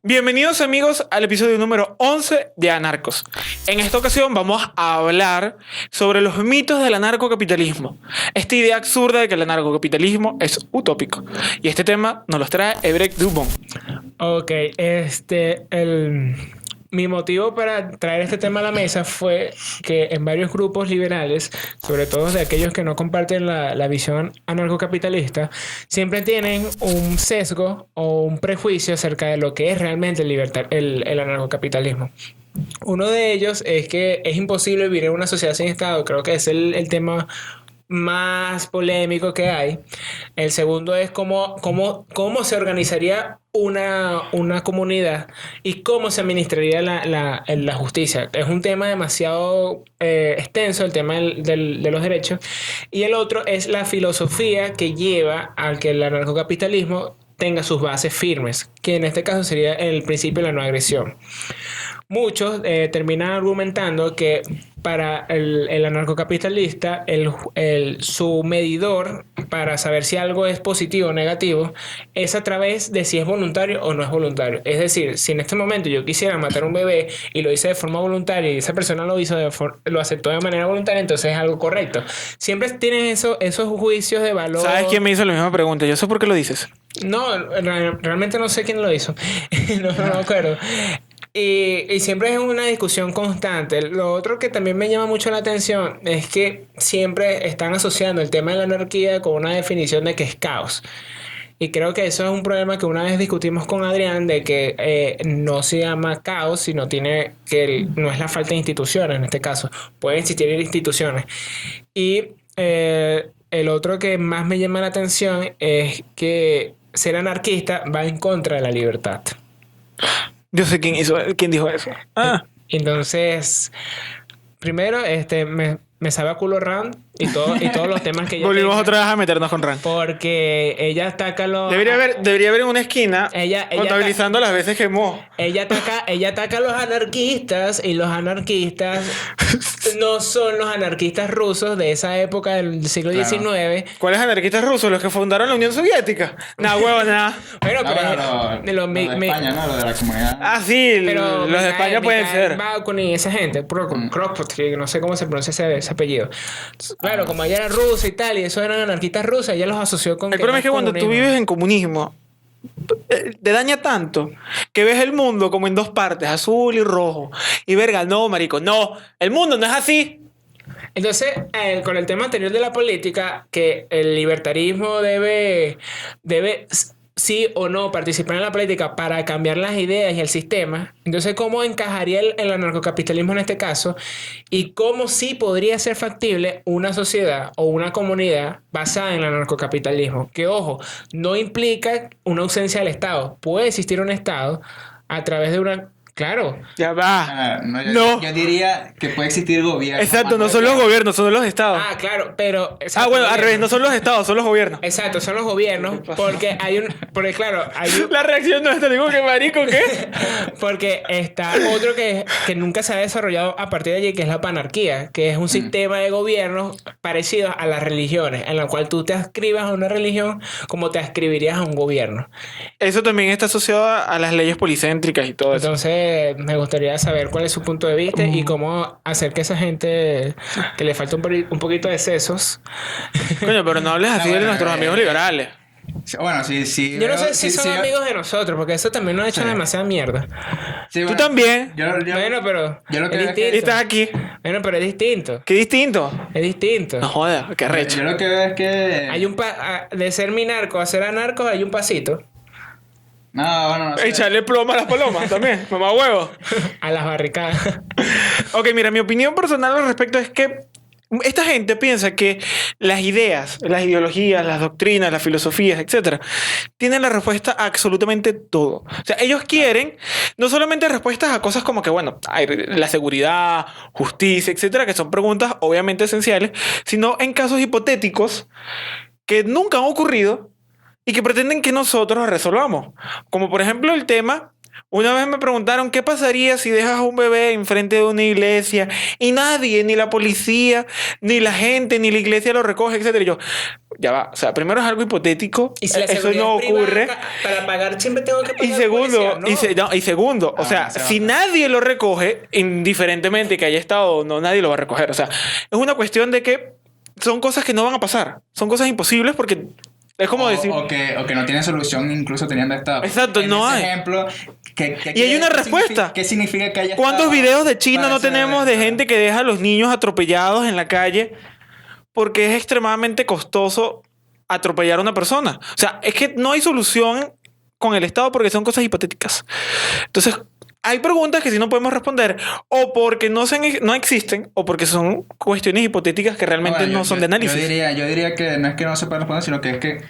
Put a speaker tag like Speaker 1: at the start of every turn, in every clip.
Speaker 1: Bienvenidos amigos al episodio número 11 de Anarcos. En esta ocasión vamos a hablar sobre los mitos del anarcocapitalismo. Esta idea absurda de que el anarcocapitalismo es utópico. Y este tema nos lo trae Ebrek Dubon.
Speaker 2: Ok, mi motivo para traer este tema a la mesa fue que en varios grupos liberales, sobre todo de aquellos que no comparten la visión anarcocapitalista, siempre tienen un sesgo o un prejuicio acerca de lo que es realmente el anarcocapitalismo. Uno de ellos es que es imposible vivir en una sociedad sin Estado. Creo que es el tema más polémico que hay. El segundo es cómo se organizaría una comunidad y cómo se administraría la justicia. Es un tema demasiado extenso, el tema de los derechos. Y el otro es la filosofía que lleva a que el anarcocapitalismo tenga sus bases firmes, que en este caso sería el principio de la no agresión. Muchos terminan argumentando que para el anarcocapitalista su medidor para saber si algo es positivo o negativo es a través de si es voluntario o no es voluntario. Es decir, si en este momento yo quisiera matar a un bebé y lo hice de forma voluntaria y esa persona lo aceptó de manera voluntaria, entonces es algo correcto. Siempre tienen esos juicios de valor.
Speaker 1: ¿Sabes quién me hizo la misma pregunta? Yo sé por qué lo dices.
Speaker 2: No, realmente no sé quién lo hizo. no me acuerdo. Y siempre es una discusión constante. Lo otro que también me llama mucho la atención es que siempre están asociando el tema de la anarquía con una definición de que es caos. Y creo que eso es un problema que una vez discutimos con Adrián, de que no se llama caos, sino no es la falta de instituciones en este caso. Pueden existir instituciones. Y el otro que más me llama la atención es que ser anarquista va en contra de la libertad.
Speaker 1: Yo sé quién dijo eso.
Speaker 2: Entonces, primero, me sabe a culo Rand y todos los temas que ella
Speaker 1: volvimos
Speaker 2: tenga,
Speaker 1: otra vez a meternos con Rand.
Speaker 2: porque ella ataca los...
Speaker 1: Debería haber en una esquina
Speaker 2: ella
Speaker 1: contabilizando las veces que mo.
Speaker 2: Ella ataca a los anarquistas, y los anarquistas no son los anarquistas rusos de esa época del siglo XIX.
Speaker 1: ¿Cuáles anarquistas rusos? ¿Los que fundaron la Unión Soviética? Nah, huevo, nada.
Speaker 2: Bueno,
Speaker 3: pero lo de España, ¿no? Lo de la comunidad.
Speaker 1: Ah, sí,
Speaker 2: pero
Speaker 1: los de España pueden ser.
Speaker 2: Baucon y esa gente, Kropotkin, no sé cómo se pronuncia ese apellido. Claro, como ella era rusa y tal, y esos eran anarquistas rusas, ella los asoció con...
Speaker 1: El problema es que cuando tú vives en comunismo, te daña tanto que ves el mundo como en dos partes, azul y rojo. Y verga, no, marico, no. El mundo no es así.
Speaker 2: Entonces, con el tema anterior de la política, que el libertarismo debe sí o no participar en la política para cambiar las ideas y el sistema. Entonces, ¿cómo encajaría el anarcocapitalismo en este caso? Y cómo sí podría ser factible una sociedad o una comunidad basada en el anarcocapitalismo. Que, ojo, no implica una ausencia del Estado. Puede existir un Estado a través de una... Claro.
Speaker 1: Ya va.
Speaker 3: No. Yo diría que puede existir gobierno.
Speaker 1: Exacto, no son los gobiernos, son los estados.
Speaker 2: Ah, claro, pero... Exacto,
Speaker 1: bueno, al revés, no son los estados, son los gobiernos.
Speaker 2: Exacto, son los gobiernos, porque claro,
Speaker 1: La reacción no está, digo, que marico, ¿qué?
Speaker 2: Porque está otro que nunca se ha desarrollado a partir de allí, que es la panarquía, que es un sistema de gobierno parecido a las religiones, en la cual tú te adscribas a una religión como te adscribirías a un gobierno.
Speaker 1: Eso también está asociado a las leyes policéntricas y todo eso.
Speaker 2: Entonces, me gustaría saber cuál es su punto de vista y cómo hacer que esa gente que le falta un poquito de sesos.
Speaker 1: Coño, pero no hables así de nuestros amigos liberales.
Speaker 3: Bueno, sí.
Speaker 2: Yo no sé si son amigos de nosotros, porque eso también nos ha hecho demasiada mierda.
Speaker 3: Sí,
Speaker 1: Tú también.
Speaker 2: Bueno, pero
Speaker 3: yo lo que
Speaker 2: es
Speaker 3: veo es que-
Speaker 2: distinto.
Speaker 1: Y estás aquí.
Speaker 2: Bueno, pero es distinto.
Speaker 1: Qué distinto.
Speaker 2: Es distinto.
Speaker 1: No jodas, qué arrecho.
Speaker 3: Yo lo que veo es que...
Speaker 2: Hay de ser mi narco a ser anarco hay un pasito.
Speaker 3: No sé.
Speaker 1: Echarle plomo a las palomas también, mamá huevo.
Speaker 2: A las barricadas.
Speaker 1: Ok, mira, mi opinión personal al respecto es que esta gente piensa que las ideas, las ideologías, las doctrinas, las filosofías, etcétera, tienen la respuesta a absolutamente todo. O sea, ellos quieren no solamente respuestas a cosas como que, bueno, hay la seguridad, justicia, etcétera, que son preguntas obviamente esenciales, sino en casos hipotéticos que nunca han ocurrido y que pretenden que nosotros resolvamos. Como por ejemplo el tema Una vez me preguntaron qué pasaría si dejas a un bebé enfrente de una iglesia y nadie, ni la policía, ni la gente, ni la iglesia lo recoge, etcétera. Y yo, ya va. O sea, primero es algo hipotético.
Speaker 2: Y si la
Speaker 1: Eso
Speaker 2: seguridad
Speaker 1: no
Speaker 2: es privada,
Speaker 1: ocurre.
Speaker 2: para pagar siempre tengo que pagar
Speaker 1: Y segundo,
Speaker 2: policía, ¿no?
Speaker 1: y segundo, o sea,
Speaker 3: se va.
Speaker 1: si nadie lo recoge, indiferentemente que haya estado o no, nadie lo va a recoger. O sea, es una cuestión de que son cosas que no van a pasar. Son cosas imposibles porque es como decir...
Speaker 3: o que no tienen solución incluso teniendo estado.
Speaker 1: Exacto,
Speaker 3: En
Speaker 1: no
Speaker 3: ese
Speaker 1: hay.
Speaker 3: ejemplo,
Speaker 1: Y hay una respuesta.
Speaker 3: ¿Qué significa que haya
Speaker 1: ¿Cuántos
Speaker 3: estado
Speaker 1: videos de China
Speaker 3: para
Speaker 1: no
Speaker 3: ese
Speaker 1: tenemos de
Speaker 3: evento?
Speaker 1: gente que deja a los niños atropellados en la calle porque es extremadamente costoso atropellar a una persona? O sea, es que no hay solución con el Estado porque son cosas hipotéticas. Entonces, hay preguntas que sí no podemos responder o porque no existen o porque son cuestiones hipotéticas que realmente
Speaker 3: Bueno,
Speaker 1: no son de análisis.
Speaker 3: Yo diría que no es que no se pueda responder, sino que es que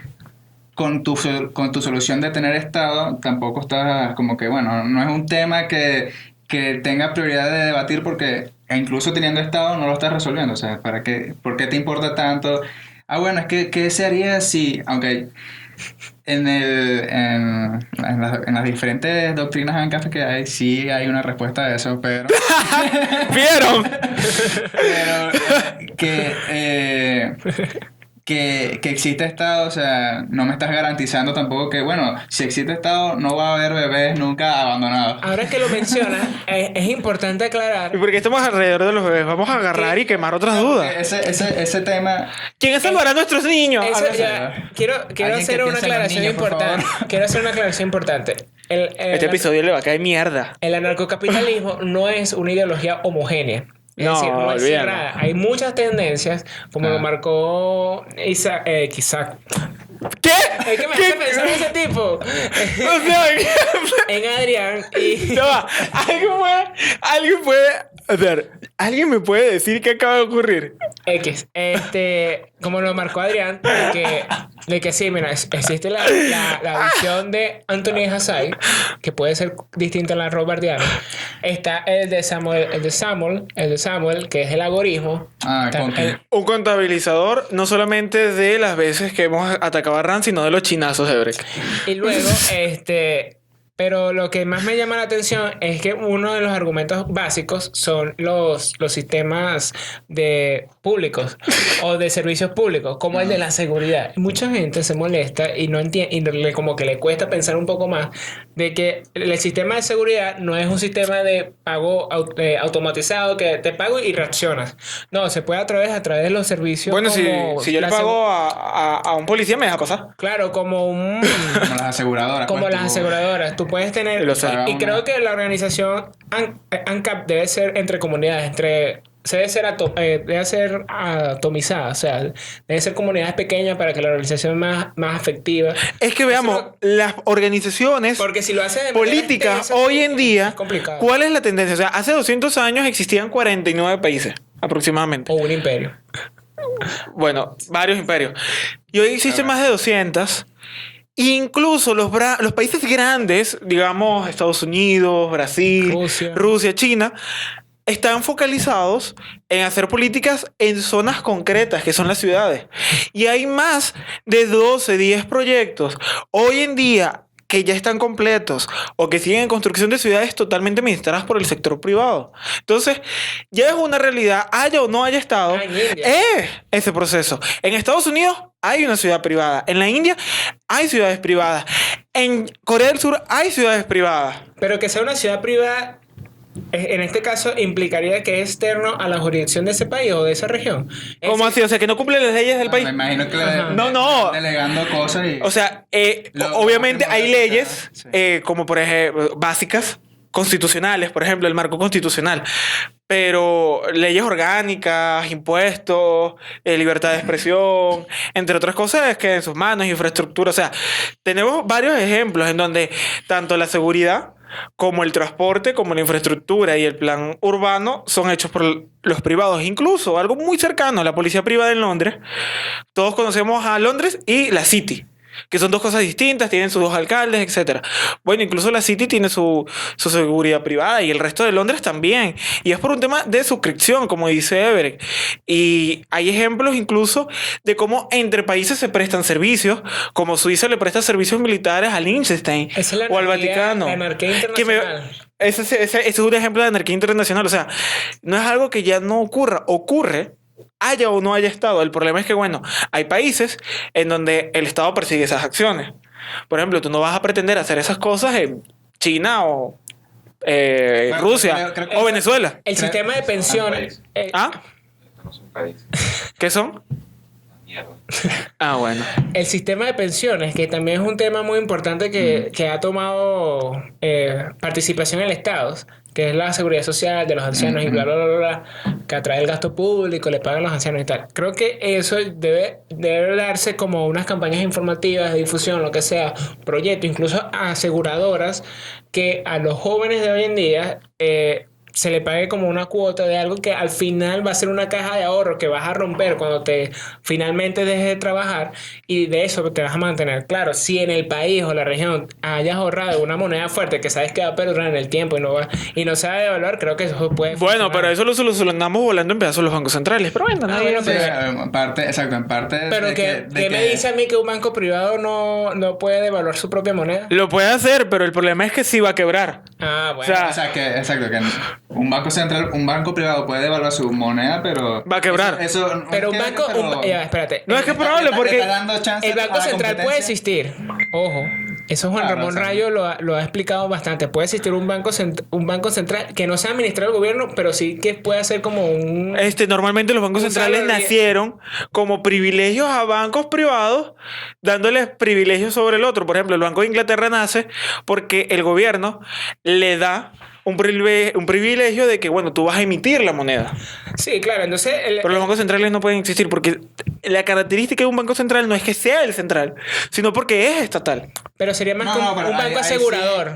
Speaker 3: con tu solución de tener Estado tampoco estás como que, bueno, no es un tema que tenga prioridad de debatir porque incluso teniendo Estado no lo estás resolviendo. O sea, ¿por qué te importa tanto? Bueno, es que ¿qué se haría si, aunque en las diferentes doctrinas ANCAP que hay, sí hay una respuesta a eso, pero...
Speaker 1: ¿Vieron?
Speaker 3: Pero que existe Estado, o sea, no me estás garantizando tampoco que, bueno, si existe Estado, no va a haber bebés nunca abandonados.
Speaker 2: Ahora que lo mencionas, es importante aclarar.
Speaker 1: ¿Y por qué estamos alrededor de los bebés? Vamos a agarrar y quemar otras dudas.
Speaker 3: Ese tema...
Speaker 1: ¿Quién salvará a nuestros niños?
Speaker 2: Eso
Speaker 1: Algo así.
Speaker 2: ya, quiero
Speaker 3: Alguien
Speaker 2: hacer
Speaker 3: que
Speaker 2: una
Speaker 3: piense en los
Speaker 2: aclaración
Speaker 3: niños, por
Speaker 2: importante.
Speaker 3: favor.
Speaker 2: Quiero hacer una aclaración importante.
Speaker 1: Este episodio le va a caer mierda.
Speaker 2: El anarcocapitalismo no es una ideología homogénea. Es
Speaker 1: No,
Speaker 2: decir, no es
Speaker 1: olvídalo.
Speaker 2: cerrada. Hay muchas tendencias, como lo marcó Isaac.
Speaker 1: ¿Qué?
Speaker 2: Es que me hace pensar en ese tipo.
Speaker 1: O sea,
Speaker 2: En Adrián y...
Speaker 1: no va. A ver, ¿alguien me puede decir qué acaba de ocurrir?
Speaker 2: X. Como lo marcó Adrián, de que sí, mira, existe la visión de Anthony Hassay, que puede ser distinta a la robardiana. Está el de Samuel, que es el algoritmo. Está
Speaker 1: Un contabilizador no solamente de las veces que hemos atacado a Ran, sino de los chinazos de Breck.
Speaker 2: y luego, pero lo que más me llama la atención es que uno de los argumentos básicos son los sistemas de públicos o de servicios públicos, como el de la seguridad. Mucha gente se molesta y no entiende, como que le cuesta pensar un poco más de que el sistema de seguridad no es un sistema de pago automatizado que te pago y reaccionas. No, se puede a través de los servicios.
Speaker 1: Bueno,
Speaker 2: como
Speaker 1: si yo le
Speaker 2: la
Speaker 1: pago a un policía, me deja pasar.
Speaker 2: Claro, como
Speaker 3: Como las aseguradoras.
Speaker 2: como
Speaker 3: pues,
Speaker 2: las aseguradoras. Tú puedes tener...
Speaker 1: Lo sé.
Speaker 2: Y creo que la organización ANCAP debe ser entre comunidades, debe ser atomizada, o sea, debe ser comunidades pequeñas para que la organización sea más efectiva.
Speaker 1: Es que veamos, las organizaciones
Speaker 2: Porque si lo hace de manera
Speaker 1: políticas
Speaker 2: extensa,
Speaker 1: hoy en día,
Speaker 2: es complicado.
Speaker 1: ¿cuál es la tendencia? O sea, hace 200 años existían 49 países aproximadamente.
Speaker 2: O un imperio.
Speaker 1: Bueno, varios imperios. Y hoy existen más de 200. Incluso los países grandes, digamos Estados Unidos, Brasil, Rusia, China, están focalizados en hacer políticas en zonas concretas, que son las ciudades. Y hay más de 12, 10 proyectos hoy en día que ya están completos o que siguen en construcción de ciudades totalmente administradas por el sector privado. Entonces, ya es una realidad, haya o no haya estado, ese proceso. En Estados Unidos hay una ciudad privada. En la India hay ciudades privadas. En Corea del Sur hay ciudades privadas.
Speaker 2: Pero que sea una ciudad privada, en este caso, implicaría que es externo a la jurisdicción de ese país o de esa región.
Speaker 1: ¿Cómo así? O sea, que no cumple las leyes del país.
Speaker 3: Me imagino que
Speaker 1: No.
Speaker 3: delegando cosas y...
Speaker 1: O sea, obviamente hay leyes, como por ejemplo, básicas, constitucionales, por ejemplo, el marco constitucional. Pero leyes orgánicas, impuestos, libertad de expresión, entre otras cosas, que en sus manos, infraestructura. O sea, tenemos varios ejemplos en donde tanto la seguridad como el transporte, como la infraestructura y el plan urbano son hechos por los privados. Incluso algo muy cercano, la policía privada en Londres. Todos conocemos a Londres y la City. que son dos cosas distintas, tienen sus dos alcaldes, etcétera. Bueno, incluso la City tiene su seguridad privada y el resto de Londres también. Y es por un tema de suscripción, como dice Everett. Y hay ejemplos incluso de cómo entre países se prestan servicios, como Suiza le presta servicios militares al Liechtenstein
Speaker 2: Esa es la
Speaker 1: o al
Speaker 2: anarquía-
Speaker 1: Vaticano.
Speaker 2: la anarquía
Speaker 1: Que me-
Speaker 2: internacional.
Speaker 1: ese es un ejemplo de anarquía internacional. O sea, no es algo que ya no ocurra. Ocurre, haya o no haya Estado. El problema es que, bueno, hay países en donde el Estado persigue esas acciones. Por ejemplo, tú no vas a pretender hacer esas cosas en China o
Speaker 3: Bueno,
Speaker 1: Rusia
Speaker 3: creo que-
Speaker 1: o Venezuela.
Speaker 2: El sistema de pensiones.
Speaker 1: ¿Ah?
Speaker 4: Esto no es un país.
Speaker 1: ¿Qué son?
Speaker 4: Mierda.
Speaker 1: Ah, bueno.
Speaker 2: El sistema de pensiones, que también es un tema muy importante que ha tomado participación en el Estado, que es la seguridad social de los ancianos y bla, bla, bla, bla, bla, que atrae el gasto público, le pagan a los ancianos y tal. Creo que eso debe darse como unas campañas informativas de difusión, lo que sea, proyectos, incluso aseguradoras, que a los jóvenes de hoy en día se le pague como una cuota de algo que al final va a ser una caja de ahorro que vas a romper cuando te finalmente dejes de trabajar, y de eso te vas a mantener. Claro, si en el país o la región hayas ahorrado una moneda fuerte que sabes que va a perdurar en el tiempo y no se va a devaluar, creo que eso puede
Speaker 1: Bueno,
Speaker 2: funcionar.
Speaker 1: pero eso lo solucionamos volando en pedazos los bancos centrales. Pero bueno, nadie
Speaker 2: bueno,
Speaker 3: Sí,
Speaker 2: pero-
Speaker 3: en parte, exacto, en parte
Speaker 2: Pero
Speaker 3: de
Speaker 2: ¿qué me dice a mí que un banco privado no puede devaluar su propia moneda?
Speaker 1: lo puede hacer, pero el problema es que sí va a quebrar.
Speaker 2: Ah, bueno.
Speaker 1: O sea,
Speaker 3: O sea, exacto, que un banco central, un banco privado puede devaluar su moneda, pero...
Speaker 1: Va a quebrar.
Speaker 3: Eso no
Speaker 2: pero
Speaker 3: es
Speaker 2: un
Speaker 3: que-
Speaker 2: banco...
Speaker 3: pero-
Speaker 2: Ya, espérate.
Speaker 1: No es que es
Speaker 3: le
Speaker 1: probable
Speaker 3: está-
Speaker 1: porque
Speaker 3: le está dando chance
Speaker 2: El
Speaker 3: a
Speaker 2: Banco
Speaker 3: la
Speaker 2: Central puede
Speaker 3: competencia.
Speaker 2: existir. Ojo. Eso Juan
Speaker 3: Claro,
Speaker 2: Ramón
Speaker 3: o sea,
Speaker 2: Rayo lo ha explicado bastante. Puede existir un banco central que no sea administrado el gobierno, pero sí que pueda ser como un...
Speaker 1: Normalmente los bancos
Speaker 2: Un
Speaker 1: centrales
Speaker 2: salario-
Speaker 1: nacieron como privilegios a bancos privados, dándoles privilegios sobre el otro. Por ejemplo, el Banco de Inglaterra nace porque el gobierno le da un privilegio de que, bueno, tú vas a emitir la moneda.
Speaker 2: Sí, claro. Entonces...
Speaker 1: Pero los bancos centrales no pueden existir porque la característica de un banco central no es que sea el central, sino porque es estatal.
Speaker 2: Pero sería más
Speaker 3: No,
Speaker 2: como
Speaker 3: no, pero
Speaker 2: un banco
Speaker 3: ahí sí-
Speaker 2: asegurador.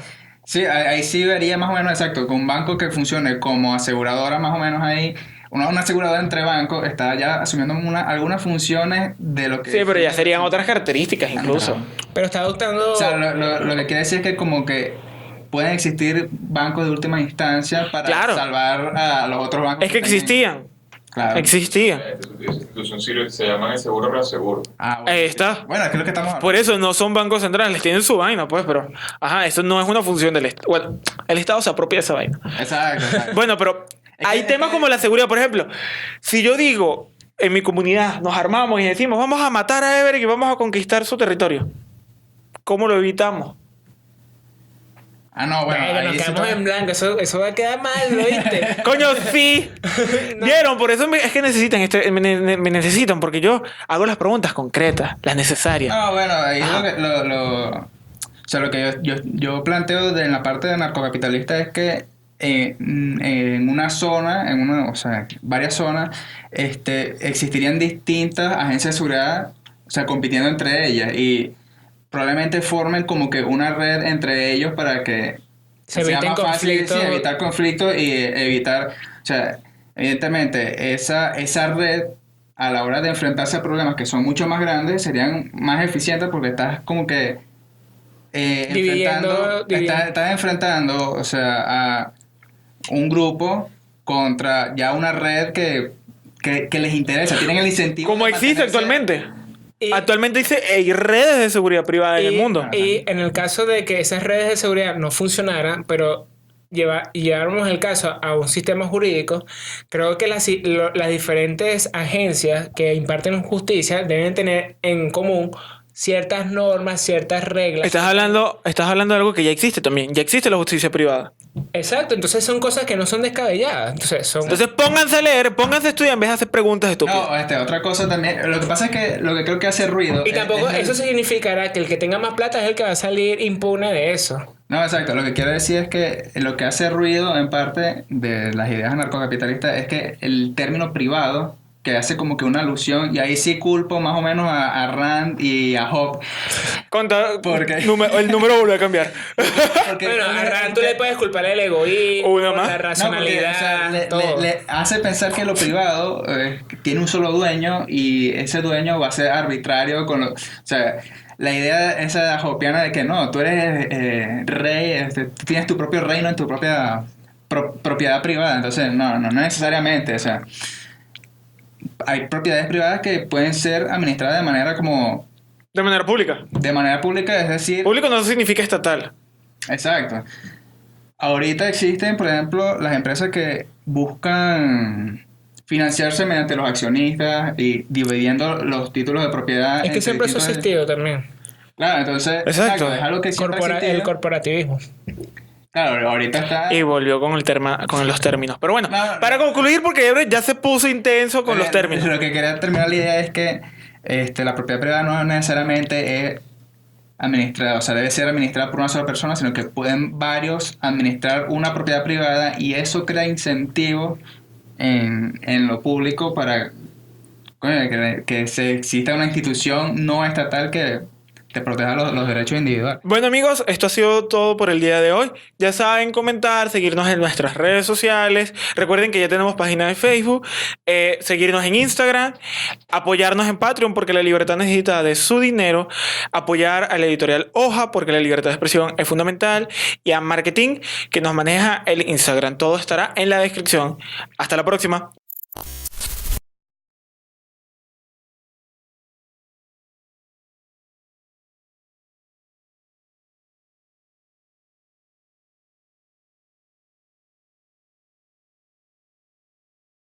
Speaker 3: Sí, ahí sí vería más o menos exacto, que un banco que funcione como aseguradora más o menos ahí, una aseguradora entre bancos está ya asumiendo algunas funciones de lo que...
Speaker 1: Sí, pero ya serían otras características incluso.
Speaker 2: Pero está adoptando...
Speaker 3: O sea, lo que quiere decir es que como que pueden existir bancos de última instancia para
Speaker 1: Claro.
Speaker 3: salvar a los otros bancos.
Speaker 1: Es que
Speaker 3: tengan-
Speaker 1: existían.
Speaker 3: Claro.
Speaker 1: Existían.
Speaker 4: Esa institución sirve, se llaman el seguro reaseguro.
Speaker 3: Ah, bueno.
Speaker 1: Ahí está.
Speaker 3: Bueno, es que es lo que estamos hablando.
Speaker 1: Por eso no son bancos centrales, tienen su vaina, pues, pero... Ajá, eso no es una función del Estado. Bueno, el Estado se apropia de esa vaina.
Speaker 3: Exacto, exacto.
Speaker 1: Bueno, pero
Speaker 3: Es
Speaker 1: hay
Speaker 3: que-
Speaker 1: temas como la seguridad. Por ejemplo, si yo digo, en mi comunidad nos armamos y decimos, vamos a matar a Everett y vamos a conquistar su territorio, ¿cómo lo evitamos?
Speaker 3: Ah, no, bueno,
Speaker 2: Verga, nos
Speaker 3: ahí sí
Speaker 2: quedamos
Speaker 3: está-
Speaker 2: en blanco. Eso va a quedar mal, ¿lo viste?
Speaker 1: Coño, sí. ¿Vieron? Por eso es que necesitan, me necesitan, porque yo hago las preguntas concretas, las necesarias.
Speaker 3: No, bueno, ahí o sea, lo que yo planteo en la parte de narcocapitalista es que en una zona, o sea, varias zonas, existirían distintas agencias de seguridad, o sea, compitiendo entre ellas y probablemente formen como que una red entre ellos para que
Speaker 2: Se
Speaker 3: sea
Speaker 2: eviten
Speaker 3: más fácil,
Speaker 2: conflictos.
Speaker 3: sí, evitar conflictos y evitar, o sea, evidentemente esa red a la hora de enfrentarse a problemas que son mucho más grandes serían más eficientes porque estás como que
Speaker 2: Dividiendo.
Speaker 3: estás enfrentando, o sea, a un grupo contra ya una red que les interesa, tienen el incentivo.
Speaker 1: Como
Speaker 3: de
Speaker 1: existe
Speaker 3: mantenerse-
Speaker 1: actualmente.
Speaker 2: Y-
Speaker 1: Actualmente hay redes de seguridad privada en el mundo.
Speaker 2: Y en el caso de que esas redes de seguridad no funcionaran, pero lleváramos el caso a un sistema jurídico, creo que las diferentes agencias que imparten justicia deben tener en común ciertas normas, ciertas reglas.
Speaker 1: Estás hablando de algo que ya existe también. Ya existe la justicia privada.
Speaker 2: Exacto, entonces son cosas que no son descabelladas.
Speaker 1: Entonces pónganse a leer, pónganse a estudiar en vez de hacer preguntas estúpidas.
Speaker 3: No, otra cosa también, lo que pasa es que lo que creo que hace ruido...
Speaker 2: y tampoco
Speaker 3: es el-
Speaker 2: eso significará que el que tenga más plata es el que va a salir impune de eso.
Speaker 3: No, exacto. Lo que quiero decir es que lo que hace ruido en parte de las ideas anarcocapitalistas es que el término privado, que hace como que una alusión, y ahí sí culpo más o menos a Rand y a Hobbes. ¿Por qué?
Speaker 1: El número vuelve a cambiar.
Speaker 3: Porque,
Speaker 2: Bueno, a Rand tú le puedes culpar el egoísmo,
Speaker 1: Una más.
Speaker 2: la
Speaker 3: No, porque,
Speaker 2: racionalidad,
Speaker 3: o sea,
Speaker 2: todo.
Speaker 3: le hace pensar que lo privado tiene un solo dueño y ese dueño va a ser arbitrario con lo... O sea, la idea esa hopiana de que no, tú eres rey, tú tienes tu propio reino en tu propia propiedad privada. Entonces, no necesariamente. O sea, hay propiedades privadas que pueden ser administradas de manera
Speaker 1: De manera pública.
Speaker 3: es decir,
Speaker 1: Público no significa estatal.
Speaker 3: exacto. Ahorita existen, por ejemplo, las empresas que buscan financiarse mediante los accionistas y dividiendo los títulos de propiedad.
Speaker 2: Es que
Speaker 3: entre
Speaker 2: siempre eso ha
Speaker 3: distintos-
Speaker 2: existido también.
Speaker 3: Claro, entonces,
Speaker 1: Exacto.
Speaker 3: es algo que siempre ha
Speaker 2: El
Speaker 3: existido.
Speaker 2: corporativismo.
Speaker 3: Claro, ahorita está...
Speaker 1: Y volvió con los términos. Pero bueno,
Speaker 3: No,
Speaker 1: para concluir, porque Ebro ya se puso intenso con los términos.
Speaker 3: Lo que quería terminar la idea es que la propiedad privada no necesariamente es administrada, o sea, debe ser administrada por una sola persona, sino que pueden varios administrar una propiedad privada y eso crea incentivos en lo público para coño, que exista una institución no estatal que te proteja los derechos individuales.
Speaker 1: Bueno amigos, esto ha sido todo por el día de hoy. Ya saben, comentar, seguirnos en nuestras redes sociales. Recuerden que ya tenemos página de Facebook, seguirnos en Instagram, apoyarnos en Patreon porque la libertad necesita de su dinero, apoyar a la editorial Hoja porque la libertad de expresión es fundamental y a Marketing que nos maneja el Instagram. Todo estará en la descripción. Hasta la próxima.